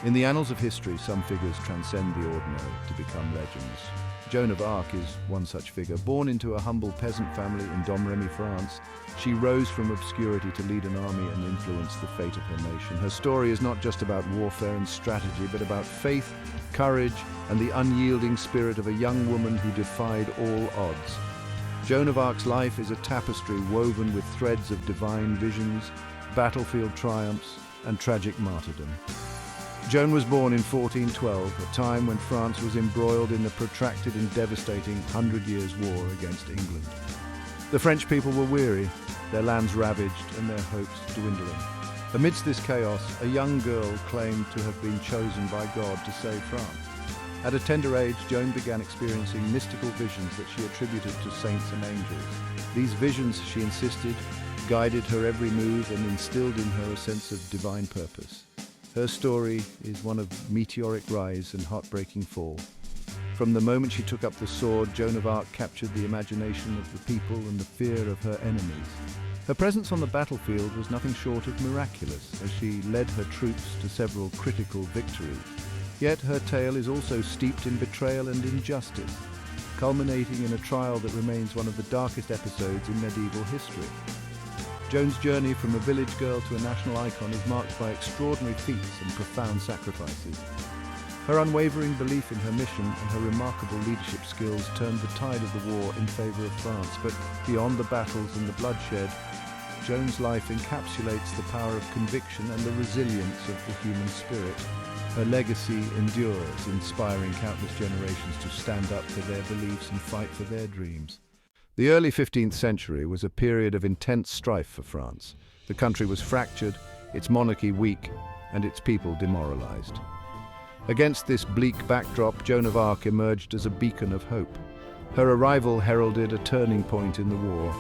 In the annals of history, some figures transcend the ordinary to become legends. Joan of Arc is one such figure. Born into a humble peasant family in Domrémy, France, she rose from obscurity to lead an army and influence the fate of her nation. Her story is not just about warfare and strategy, but about faith, courage, and the unyielding spirit of a young woman who defied all odds. Joan of Arc's life is a tapestry woven with threads of divine visions, battlefield triumphs, and tragic martyrdom. Joan was born in 1412, a time when France was embroiled in the protracted and devastating 100 Years' War against England. The French people were weary, their lands ravaged and their hopes dwindling. Amidst this chaos, a young girl claimed to have been chosen by God to save France. At a tender age, Joan began experiencing mystical visions that she attributed to saints and angels. These visions, she insisted, guided her every move and instilled in her a sense of divine purpose. Her story is one of meteoric rise and heartbreaking fall. From the moment she took up the sword, Joan of Arc captured the imagination of the people and the fear of her enemies. Her presence on the battlefield was nothing short of miraculous, as she led her troops to several critical victories. Yet her tale is also steeped in betrayal and injustice, culminating in a trial that remains one of the darkest episodes in medieval history. Joan's journey from a village girl to a national icon is marked by extraordinary feats and profound sacrifices. Her unwavering belief in her mission and her remarkable leadership skills turned the tide of the war in favour of France, but beyond the battles and the bloodshed, Joan's life encapsulates the power of conviction and the resilience of the human spirit. Her legacy endures, inspiring countless generations to stand up for their beliefs and fight for their dreams. The early 15th century was a period of intense strife for France. The country was fractured, its monarchy weak, and its people demoralized. Against this bleak backdrop, Joan of Arc emerged as a beacon of hope. Her arrival heralded a turning point in the war.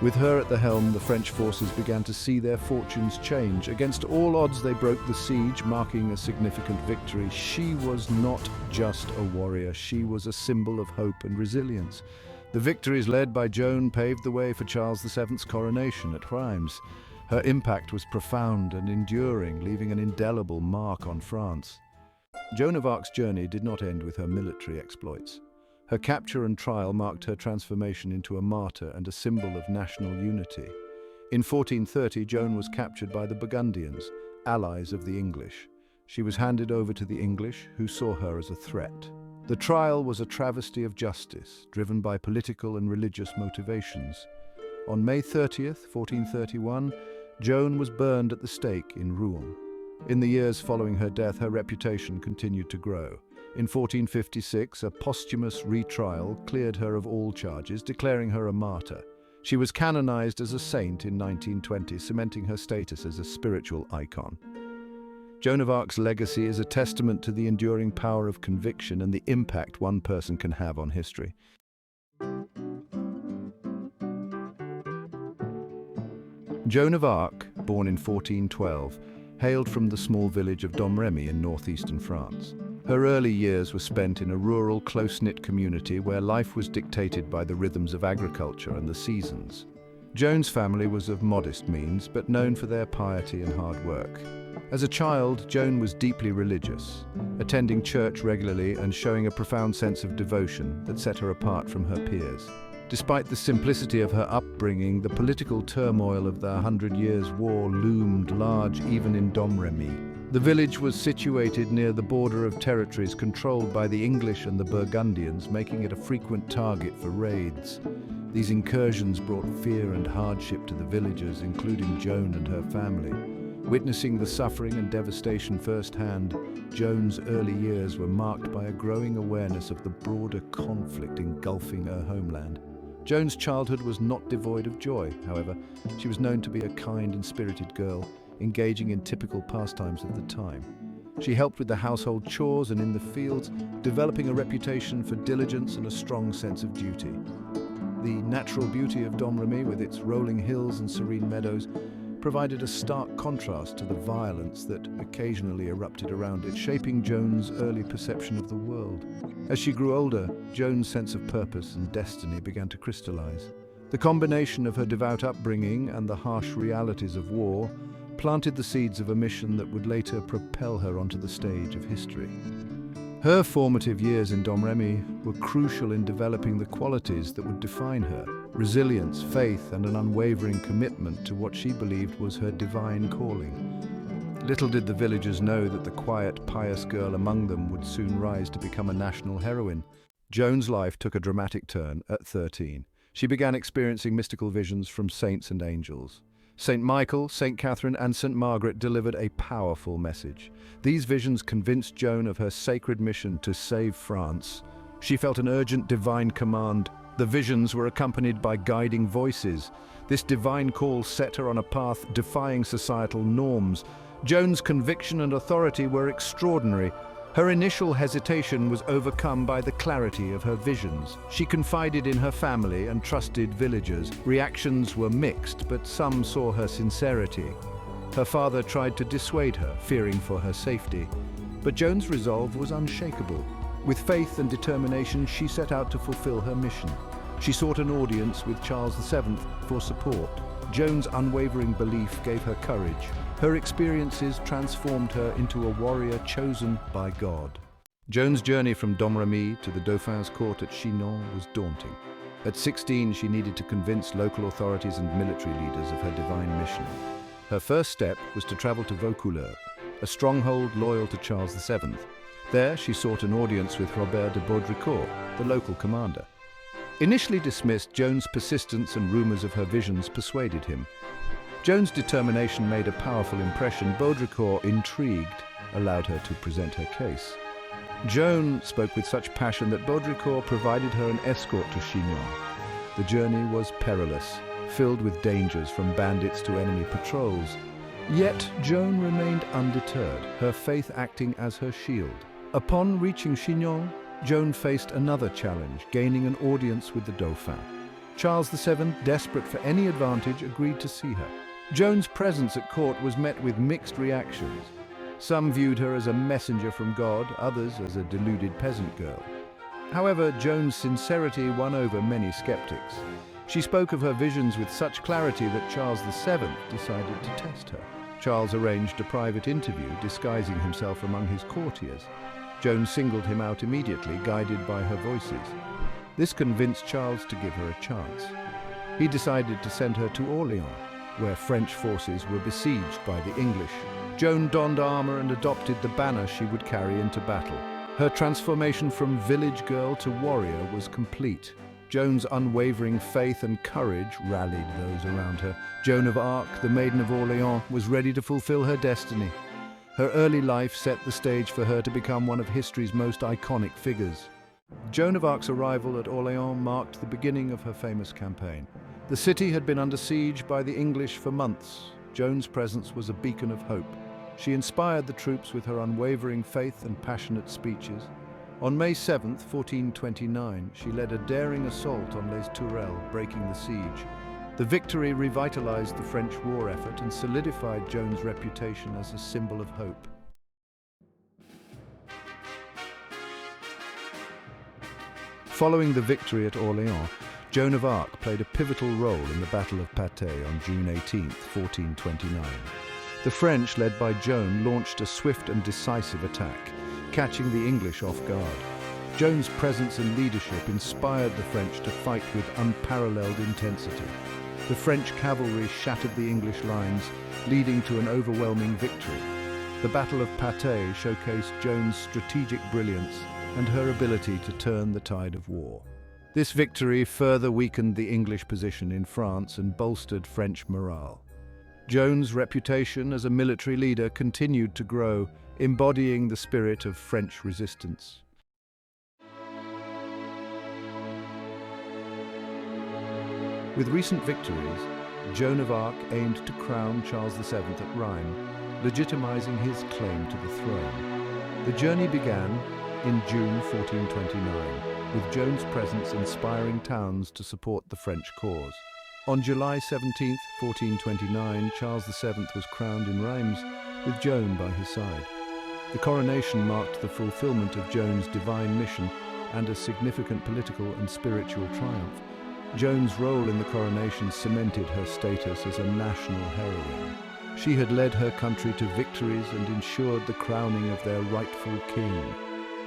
With her at the helm, the French forces began to see their fortunes change. Against all odds, they broke the siege, marking a significant victory. She was not just a warrior, she was a symbol of hope and resilience. The victories led by Joan paved the way for Charles VII's coronation at Reims. Her impact was profound and enduring, leaving an indelible mark on France. Joan of Arc's journey did not end with her military exploits. Her capture and trial marked her transformation into a martyr and a symbol of national unity. In 1430, Joan was captured by the Burgundians, allies of the English. She was handed over to the English, who saw her as a threat. The trial was a travesty of justice, driven by political and religious motivations. On May 30th, 1431, Joan was burned at the stake in Rouen. In the years following her death, her reputation continued to grow. In 1456, a posthumous retrial cleared her of all charges, declaring her a martyr. She was canonized as a saint in 1920, cementing her status as a spiritual icon. Joan of Arc's legacy is a testament to the enduring power of conviction and the impact one person can have on history. Joan of Arc, born in 1412, hailed from the small village of Domrémy in northeastern France. Her early years were spent in a rural, close-knit community where life was dictated by the rhythms of agriculture and the seasons. Joan's family was of modest means, but known for their piety and hard work. As a child, Joan was deeply religious, attending church regularly and showing a profound sense of devotion that set her apart from her peers. Despite the simplicity of her upbringing, the political turmoil of the 100 Years' War loomed large even in Domrémy. The village was situated near the border of territories controlled by the English and the Burgundians, making it a frequent target for raids. These incursions brought fear and hardship to the villagers, including Joan and her family. Witnessing the suffering and devastation firsthand, Joan's early years were marked by a growing awareness of the broader conflict engulfing her homeland. Joan's childhood was not devoid of joy, however. She was known to be a kind and spirited girl, engaging in typical pastimes of the time. She helped with the household chores and in the fields, developing a reputation for diligence and a strong sense of duty. The natural beauty of Domrémy, with its rolling hills and serene meadows, provided a stark contrast to the violence that occasionally erupted around it, shaping Joan's early perception of the world. As she grew older, Joan's sense of purpose and destiny began to crystallize. The combination of her devout upbringing and the harsh realities of war planted the seeds of a mission that would later propel her onto the stage of history. Her formative years in Domrémy were crucial in developing the qualities that would define her: resilience, faith, and an unwavering commitment to what she believed was her divine calling. Little did the villagers know that the quiet, pious girl among them would soon rise to become a national heroine. Joan's life took a dramatic turn at 13. She began experiencing mystical visions from saints and angels. St. Michael, St. Catherine, and St. Margaret delivered a powerful message. These visions convinced Joan of her sacred mission to save France. She felt an urgent divine command. The visions were accompanied by guiding voices. This divine call set her on a path defying societal norms. Joan's conviction and authority were extraordinary. Her initial hesitation was overcome by the clarity of her visions. She confided in her family and trusted villagers. Reactions were mixed, but some saw her sincerity. Her father tried to dissuade her, fearing for her safety. But Joan's resolve was unshakable. With faith and determination, she set out to fulfill her mission. She sought an audience with Charles VII for support. Joan's unwavering belief gave her courage. Her experiences transformed her into a warrior chosen by God. Joan's journey from Domrémy to the Dauphin's court at Chinon was daunting. At 16, she needed to convince local authorities and military leaders of her divine mission. Her first step was to travel to Vaucouleurs, a stronghold loyal to Charles VII. There, she sought an audience with Robert de Baudricourt, the local commander. Initially dismissed, Joan's persistence and rumors of her visions persuaded him. Joan's determination made a powerful impression. Baudricourt, intrigued, allowed her to present her case. Joan spoke with such passion that Baudricourt provided her an escort to Chinon. The journey was perilous, filled with dangers from bandits to enemy patrols. Yet Joan remained undeterred, her faith acting as her shield. Upon reaching Chinon, Joan faced another challenge, gaining an audience with the Dauphin. Charles VII, desperate for any advantage, agreed to see her. Joan's presence at court was met with mixed reactions. Some viewed her as a messenger from God, others as a deluded peasant girl. However, Joan's sincerity won over many skeptics. She spoke of her visions with such clarity that Charles VII decided to test her. Charles arranged a private interview, disguising himself among his courtiers. Joan singled him out immediately, guided by her voices. This convinced Charles to give her a chance. He decided to send her to Orleans, where French forces were besieged by the English. Joan donned armor and adopted the banner she would carry into battle. Her transformation from village girl to warrior was complete. Joan's unwavering faith and courage rallied those around her. Joan of Arc, the Maiden of Orleans, was ready to fulfill her destiny. Her early life set the stage for her to become one of history's most iconic figures. Joan of Arc's arrival at Orleans marked the beginning of her famous campaign. The city had been under siege by the English for months. Joan's presence was a beacon of hope. She inspired the troops with her unwavering faith and passionate speeches. On May 7, 1429, she led a daring assault on Les Tourelles, breaking the siege. The victory revitalized the French war effort and solidified Joan's reputation as a symbol of hope. Following the victory at Orleans, Joan of Arc played a pivotal role in the Battle of Patay on June 18, 1429. The French, led by Joan, launched a swift and decisive attack, catching the English off guard. Joan's presence and leadership inspired the French to fight with unparalleled intensity. The French cavalry shattered the English lines, leading to an overwhelming victory. The Battle of Patay showcased Joan's strategic brilliance and her ability to turn the tide of war. This victory further weakened the English position in France and bolstered French morale. Joan's reputation as a military leader continued to grow, embodying the spirit of French resistance. With recent victories, Joan of Arc aimed to crown Charles VII at Rheims, legitimizing his claim to the throne. The journey began in June 1429, with Joan's presence inspiring towns to support the French cause. On July 17, 1429, Charles VII was crowned in Rheims, with Joan by his side. The coronation marked the fulfillment of Joan's divine mission and a significant political and spiritual triumph. Joan's role in the coronation cemented her status as a national heroine. She had led her country to victories and ensured the crowning of their rightful king.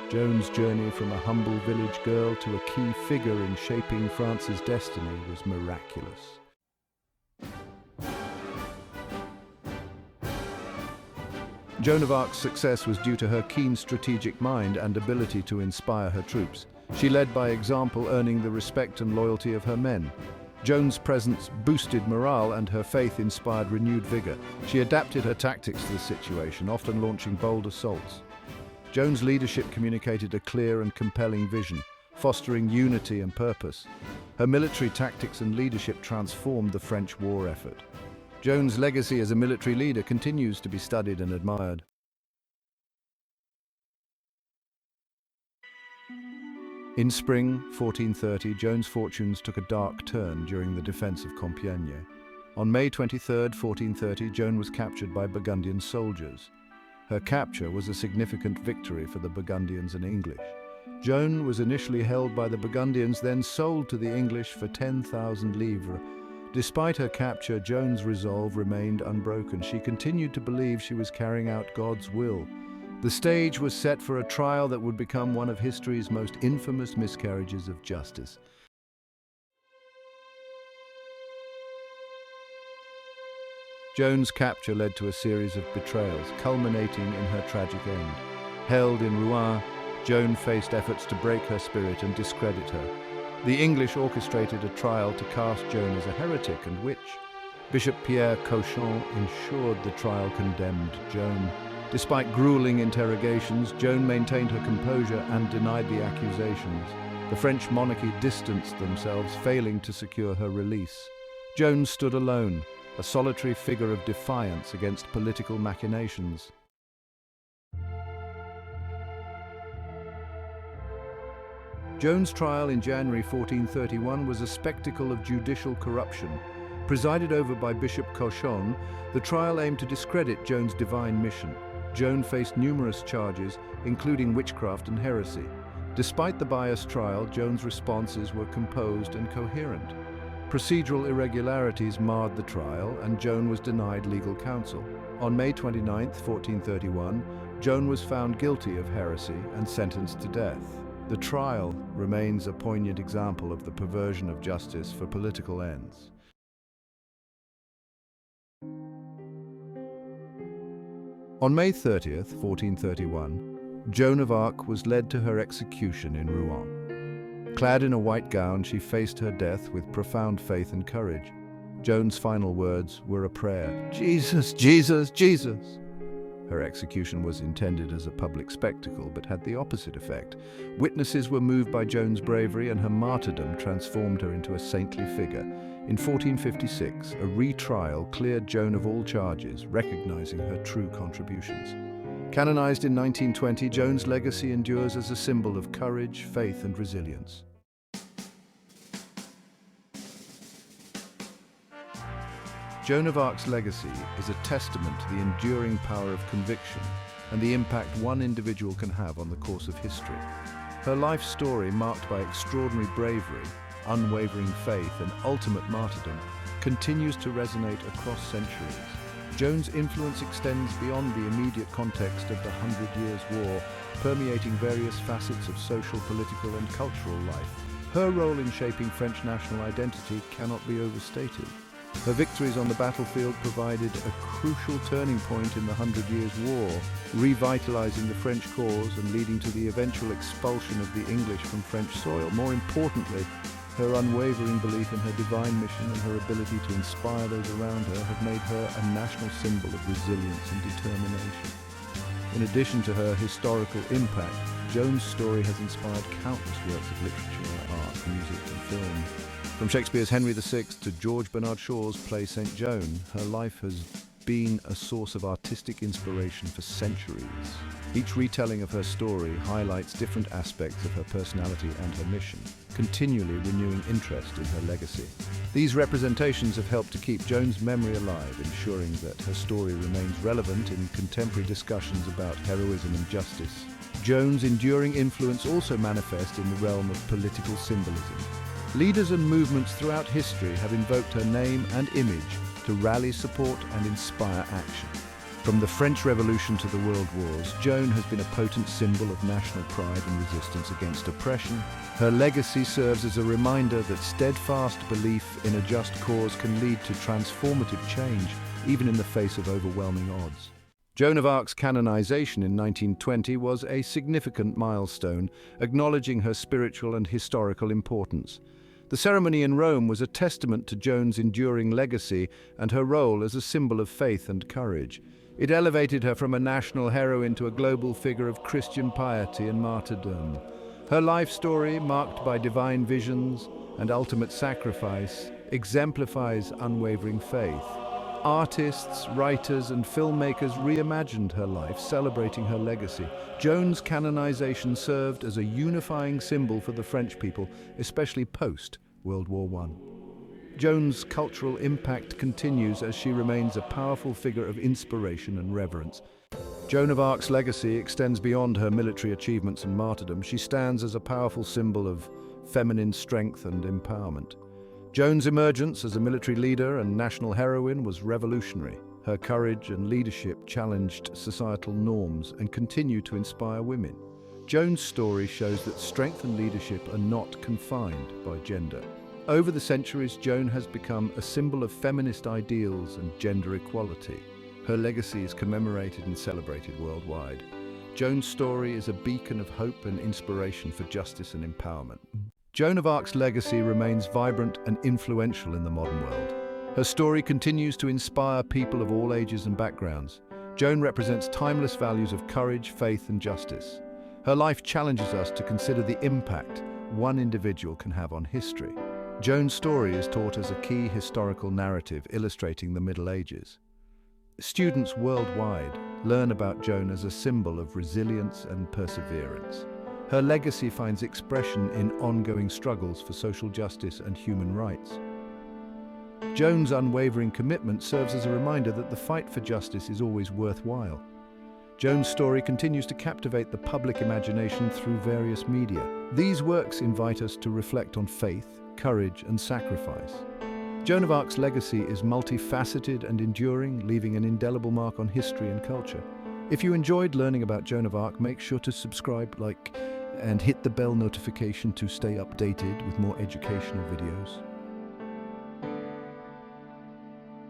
Joan's journey from a humble village girl to a key figure in shaping France's destiny was miraculous. Joan of Arc's success was due to her keen strategic mind and ability to inspire her troops. She led by example, earning the respect and loyalty of her men. Joan's presence boosted morale and her faith inspired renewed vigor. She adapted her tactics to the situation, often launching bold assaults. Joan's leadership communicated a clear and compelling vision, fostering unity and purpose. Her military tactics and leadership transformed the French war effort. Joan's legacy as a military leader continues to be studied and admired. In spring 1430, Joan's fortunes took a dark turn during the defense of Compiègne. On May 23, 1430, Joan was captured by Burgundian soldiers. Her capture was a significant victory for the Burgundians and English. Joan was initially held by the Burgundians, then sold to the English for 10,000 livres. Despite her capture, Joan's resolve remained unbroken. She continued to believe she was carrying out God's will. The stage was set for a trial that would become one of history's most infamous miscarriages of justice. Joan's capture led to a series of betrayals, culminating in her tragic end. Held in Rouen, Joan faced efforts to break her spirit and discredit her. The English orchestrated a trial to cast Joan as a heretic and witch. Bishop Pierre Cauchon ensured the trial condemned Joan. Despite grueling interrogations, Joan maintained her composure and denied the accusations. The French monarchy distanced themselves, failing to secure her release. Joan stood alone, a solitary figure of defiance against political machinations. Joan's trial in January 1431 was a spectacle of judicial corruption. Presided over by Bishop Cauchon, the trial aimed to discredit Joan's divine mission. Joan faced numerous charges, including witchcraft and heresy. Despite the biased trial, Joan's responses were composed and coherent. Procedural irregularities marred the trial, and Joan was denied legal counsel. On May 29, 1431, Joan was found guilty of heresy and sentenced to death. The trial remains a poignant example of the perversion of justice for political ends. On May 30, 1431, Joan of Arc was led to her execution in Rouen. Clad in a white gown, she faced her death with profound faith and courage. Joan's final words were a prayer, "Jesus, Jesus, Jesus." Her execution was intended as a public spectacle, but had the opposite effect. Witnesses were moved by Joan's bravery, and her martyrdom transformed her into a saintly figure. In 1456, a retrial cleared Joan of all charges, recognizing her true contributions. Canonized in 1920, Joan's legacy endures as a symbol of courage, faith, and resilience. Joan of Arc's legacy is a testament to the enduring power of conviction and the impact one individual can have on the course of history. Her life story, marked by extraordinary bravery, unwavering faith, and ultimate martyrdom, continues to resonate across centuries. Joan's influence extends beyond the immediate context of the 100 Years' War, permeating various facets of social, political, and cultural life. Her role in shaping French national identity cannot be overstated. Her victories on the battlefield provided a crucial turning point in the 100 Years' War, revitalizing the French cause and leading to the eventual expulsion of the English from French soil. More importantly, her unwavering belief in her divine mission and her ability to inspire those around her have made her a national symbol of resilience and determination. In addition to her historical impact, Joan's story has inspired countless works of literature, art, music, and film. From Shakespeare's Henry VI to George Bernard Shaw's play St. Joan, her life has been a source of artistic inspiration for centuries. Each retelling of her story highlights different aspects of her personality and her mission, continually renewing interest in her legacy. These representations have helped to keep Joan's memory alive, ensuring that her story remains relevant in contemporary discussions about heroism and justice. Joan's enduring influence also manifests in the realm of political symbolism. Leaders and movements throughout history have invoked her name and image to rally support and inspire action. From the French Revolution to the World Wars, Joan has been a potent symbol of national pride and resistance against oppression. Her legacy serves as a reminder that steadfast belief in a just cause can lead to transformative change, even in the face of overwhelming odds. Joan of Arc's canonization in 1920 was a significant milestone, acknowledging her spiritual and historical importance. The ceremony in Rome was a testament to Joan's enduring legacy and her role as a symbol of faith and courage. It elevated her from a national heroine to a global figure of Christian piety and martyrdom. Her life story, marked by divine visions and ultimate sacrifice, exemplifies unwavering faith. Artists, writers, and filmmakers reimagined her life, celebrating her legacy. Joan's canonization served as a unifying symbol for the French people, especially post-World War I. Joan's cultural impact continues as she remains a powerful figure of inspiration and reverence. Joan of Arc's legacy extends beyond her military achievements and martyrdom. She stands as a powerful symbol of feminine strength and empowerment. Joan's emergence as a military leader and national heroine was revolutionary. Her courage and leadership challenged societal norms and continue to inspire women. Joan's story shows that strength and leadership are not confined by gender. Over the centuries, Joan has become a symbol of feminist ideals and gender equality. Her legacy is commemorated and celebrated worldwide. Joan's story is a beacon of hope and inspiration for justice and empowerment. Joan of Arc's legacy remains vibrant and influential in the modern world. Her story continues to inspire people of all ages and backgrounds. Joan represents timeless values of courage, faith, and justice. Her life challenges us to consider the impact one individual can have on history. Joan's story is taught as a key historical narrative illustrating the Middle Ages. Students worldwide learn about Joan as a symbol of resilience and perseverance. Her legacy finds expression in ongoing struggles for social justice and human rights. Joan's unwavering commitment serves as a reminder that the fight for justice is always worthwhile. Joan's story continues to captivate the public imagination through various media. These works invite us to reflect on faith, courage, and sacrifice. Joan of Arc's legacy is multifaceted and enduring, leaving an indelible mark on history and culture. If you enjoyed learning about Joan of Arc, make sure to subscribe, like, and hit the bell notification to stay updated with more educational videos.